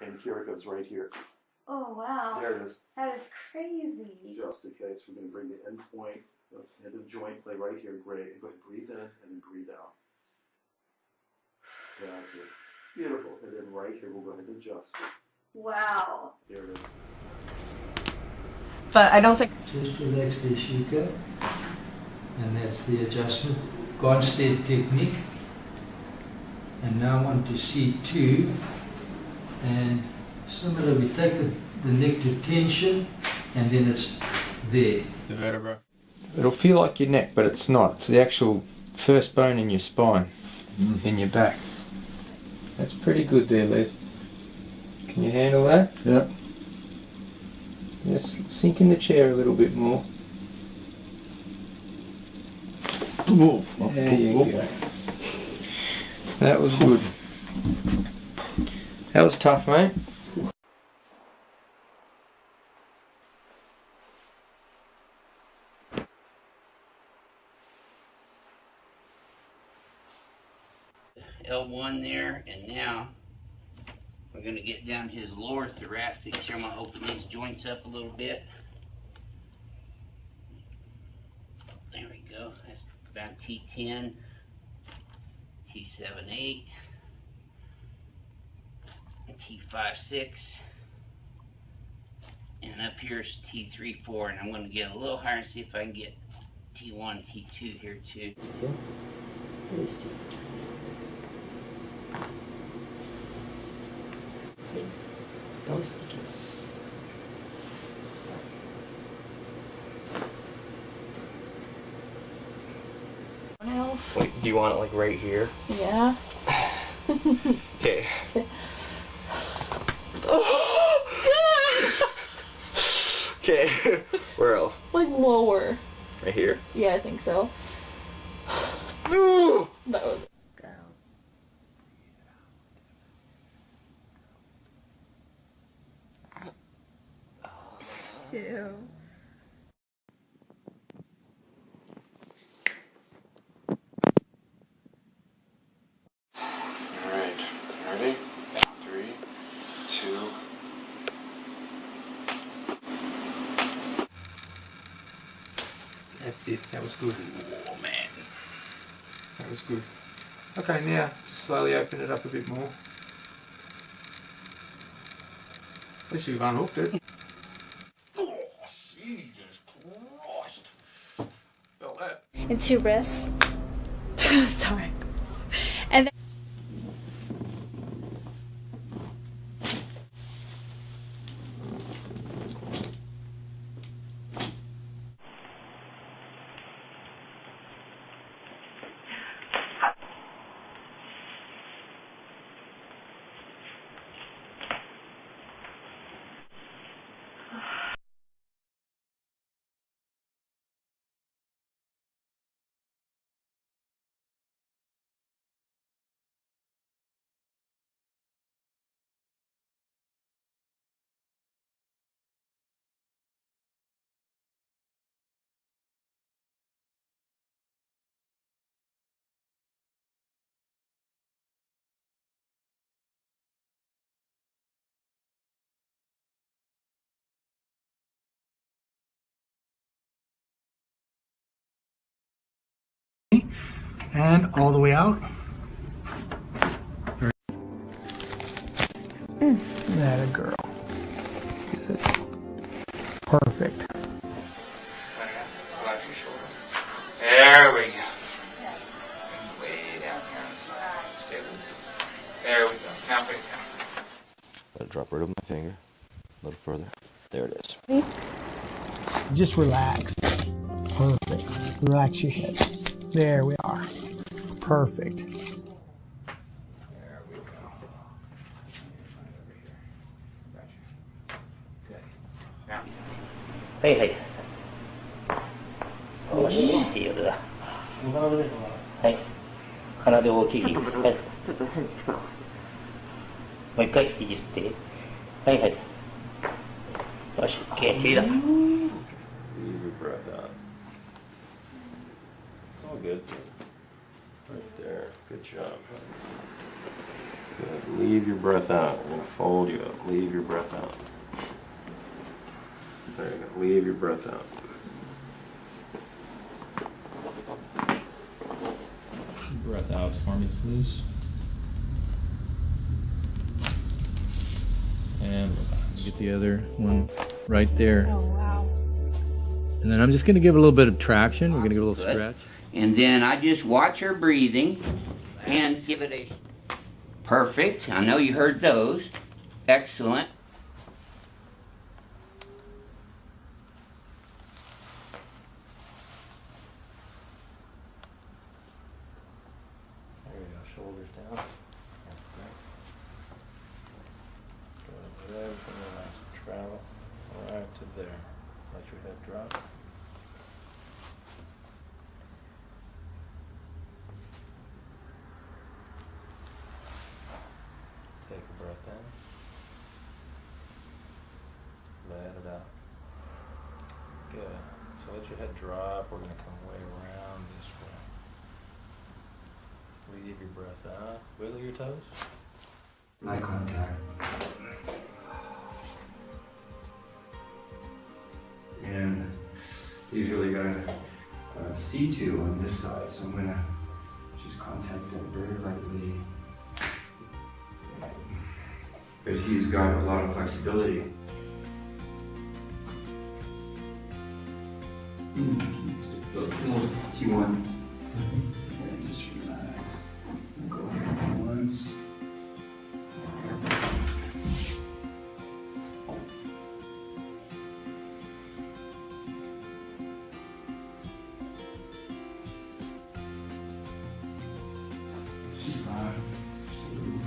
And here it goes right here. Oh, wow. There it is. That is crazy. Just in case, we're going to bring the end point, the end of the joint play right here. Great. Go ahead, breathe in and then breathe out. That's it. Beautiful. And then right here, we'll go ahead and adjust. Wow. There it is. But I don't think... Just relax the shaker. And that's the adjustment. Constant technique. And now on to C2. And similar, we take the neck to tension, and then it's there. The vertebra. It'll feel like your neck, but it's not. It's the actual first bone in your spine, in your back. That's pretty good there, Les. Can you handle that? Yeah. Just sink in the chair a little bit more. There you go. That was good. That was tough, mate. L1 there, and now we're going to get down to his lower thoracic. So I'm going to open these joints up a little bit. There we go. That's about T10, T7-8, T5-6, and up here's T3-4, and I'm going to get a little higher and see if I can get T1, T2 here too. Wait, do you want it like right here? Yeah. Okay. Okay. Where else? Like lower. Right here? Yeah, I think so. Ooh! That was Ew. Alright, ready? 3, 2. That's it, that was good. Oh man. That was good. Okay, now just slowly open it up a bit more. At least you've unhooked it. Oh, Jesus Christ. Felt that. Into wrists. Sorry. And then and all the way out. That a girl. Good. Perfect. Relax your shoulder. There we go. And way down here on the side. Stay loose. There we go. Now face down. Let it drop right over my finger. A little further. There it is. Just relax. Perfect. Relax your head. There we are. Perfect. There we go. Okay. Now. はいはい。おしいよだ。はい。鼻で大きい。はい。もう一回いじって。はいはい。よし、OK、キリだ。Leave your breath out. It's all good. Right there. Good job. Good. Leave your breath out. We're going to fold you up. Leave your breath out. There you go. Leave your breath out. Breath out for me, please. And get the other one right there. Oh, wow. And then I'm just going to give it a little bit of traction. We're going to give it a little Good. stretch. And then I just watch her breathing and give it a perfect. I know you heard those. Excellent. There you go. Shoulders down. Good. Let everything relax. Travel right to there. Let your head drop. Take a breath in. Let it out. Good. So let your head drop. We're going to come way around this way. Leave your breath out. Wiggle your toes. Eye contact. And he's really got a C2 on this side, so I'm going to just contact that very lightly. But he's got a lot of flexibility. T1. And just relax. Go ahead once. C5. Two.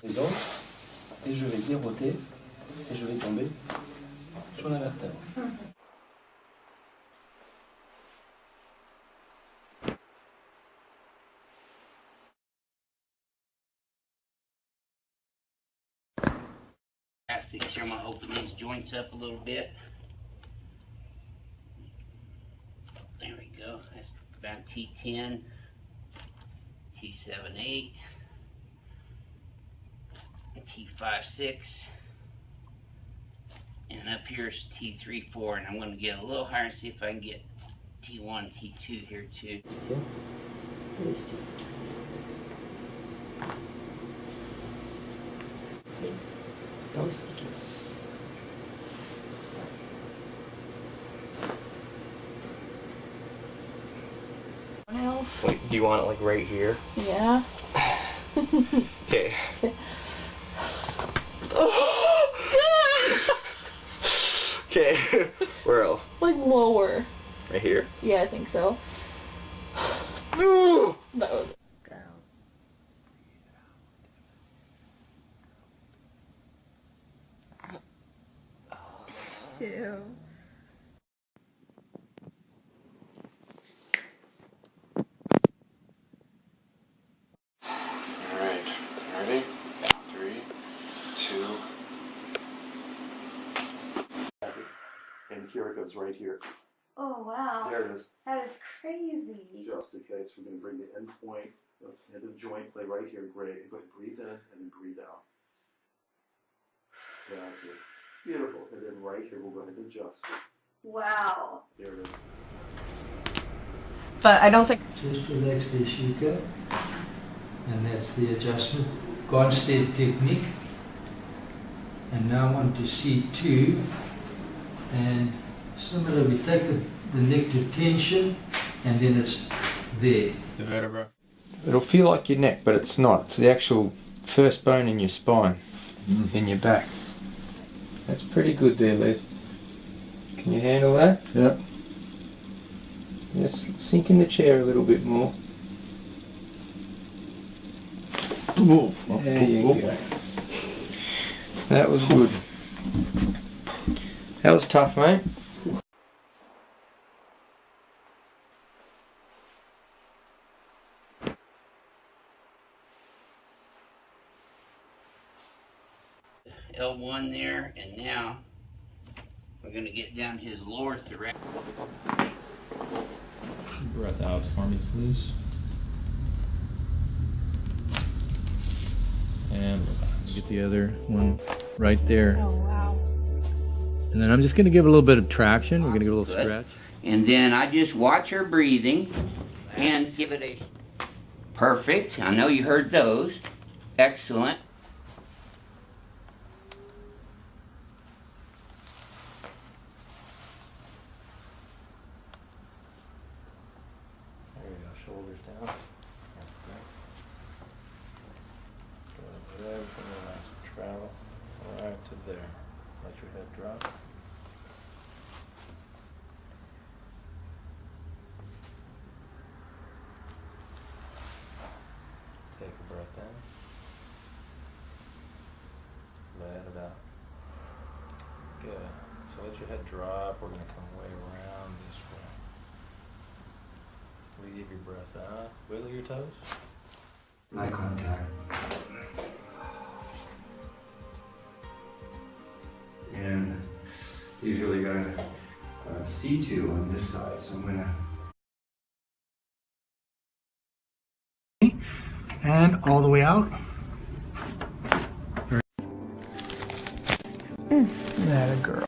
Les os et je vais déroter et je vais tomber sur la vertèbre. Here, I'm going to open these joints up a little bit. There we go. That's about T10, T7-8, T5-6, and up here's T3-4, and I'm going to get a little higher and see if I can get T1, T2 here too. Wait, do you want it like right here? Yeah. Okay. Okay. Where else? Like lower. Right here? Yeah, I think so. Ooh! That was Ew. Alright, ready? 3, 2. And here it goes right here. Oh, wow. There it is. That is crazy. Just in case, we're going to bring the end point of the end of the joint play right here. Great. Go ahead, breathe in and then breathe out. That's it. Beautiful. And then right here, we'll go ahead and adjust. Wow. There it is. But I don't think. Just relax the Shika. And that's the adjustment. Gonstead technique. And now on to C2 and Similar, we take the neck to tension and then it's there. The vertebra. It'll feel like your neck, but it's not. It's the actual first bone in your spine, in your back. That's pretty good there, Les. Can you handle that? Yeah. Just sink in the chair a little bit more. There you go. That was good. That was tough, mate. L1 there, and now we're going to get down his lower thoracic. Breath out for me, please. And Get the other one right there. Oh, wow. And then I'm just going to give a little bit of traction. We're going to give a little Good. stretch. And then I just watch her breathing and give it a perfect. I know you heard those. Excellent. there you go, shoulders down. Good, let everything relax. Travel right to there. Let your head drop. Take a breath in. Let it out. Good. So let your head drop. We're going to come way around this way. Leave your breath out. Wiggle your toes. Eye contact. And he's really got a C2 on this side, so I'm gonna. And all the way out. That a girl.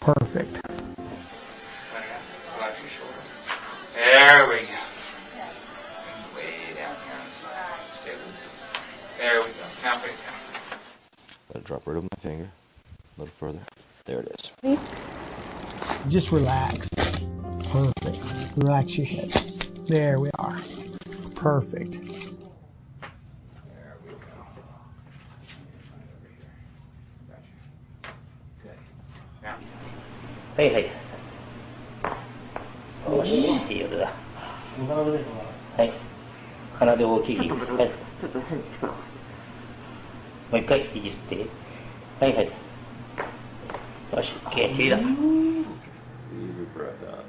Perfect. Watch your shoulder. There we go. And way down here on the side. Stay loose. There we go. Now face down. Let it drop right over my finger. A little further. There it is. Just relax. Perfect. Relax your head. There we are. Perfect. There we go. Good. Now. はいはい。おしいいいよだ。はい。鼻で大きい。はい。もう一回いじって。はいはい。よし、OK。切りだ。 Leave your breath out.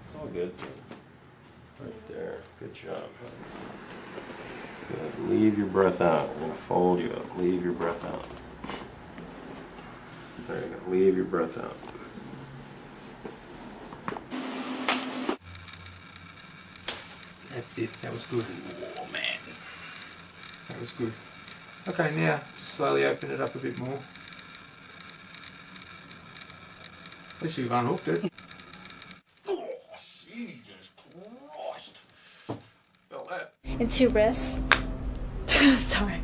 It's all good. Right there. Good job. Good. Leave your breath out. We're going to fold you up. Leave your breath out. There you go. Leave your breath out. That's it. That was good. Oh man. That was good. Okay, now just slowly open it up a bit more. At least you've unhooked it. Oh, Jesus Christ. Felt that. Into wrists. Sorry.